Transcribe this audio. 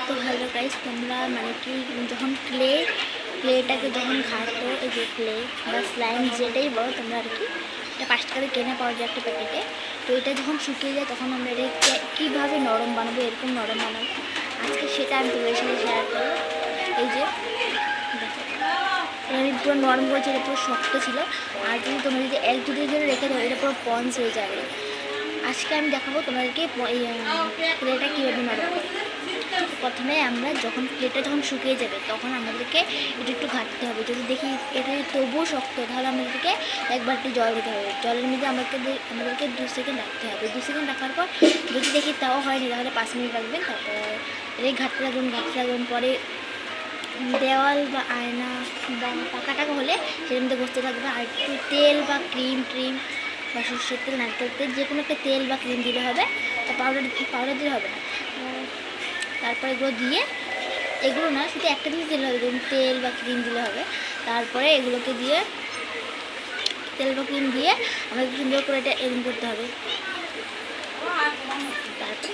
তো hello guys, তোমরা মানে কি যখন ক্লেটাকে যখন ঘাঁটো, এই যে ক্লে বা স্লাইম যেটাই বলো তোমরা আর কি, এটা 5 টাকাতে কেনা পাওয়া যায় একটা প্যাকেটে। তো এটা যখন শুকিয়ে যায় তখন আমরা এটা কীভাবে নরম বানাবো, এরকম নরম বানাবো আজকে সেটা আমি তোমাদের সাথে শেয়ার করবো। এই যে দেখো, আমি পুরো নরম করেছি, এটা পুরো শক্ত ছিল। আর যদি তোমরা যদি 1-2 দিনের জন্য রেখে দাও এটা পুরো পঞ্চ হয়ে যাবে। আজকে আমি দেখাবো তোমাদেরকে ক্লেটা কীভাবে নরম করে। প্রথমে আমরা যখন প্লেটটা যখন শুকিয়ে যাবে তখন আমাদেরকে এটা একটু ঘাঁটতে হবে। যদি দেখি এটা তবুও শক্ত, তাহলে আমাদেরকে 1 বালতি জল দিতে হবে। জলের মধ্যে আমাদেরকে 2 সেকেন্ড রাখতে হবে। 2 সেকেন্ড রাখার পর যদি দেখি তাও হয়নি, তাহলে 5 মিনিট রাখবেন। তারপর ঘাঁটতে থাকুন। পরে দেওয়াল বা আয়না বা পাকা টাকা হলে সেটার মধ্যে বসতে থাকবে। আর একটু তেল বা ক্রিম বা সরষের তেল, নারকেল তেল, যে কোনো একটা তেল বা ক্রিম দিলে হবে। তা পাউডার দিলে হবে না। তারপরে এগুলো না, শুধু একটা জিনিস দিলে হবে, যেমন তেল বা ক্রিম দিলে হবে। তারপরে এগুলোকে দিয়ে তেল বা ক্রিম দিয়ে আমাদের সুন্দর করে এটা এরকম করতে হবে। তারপরে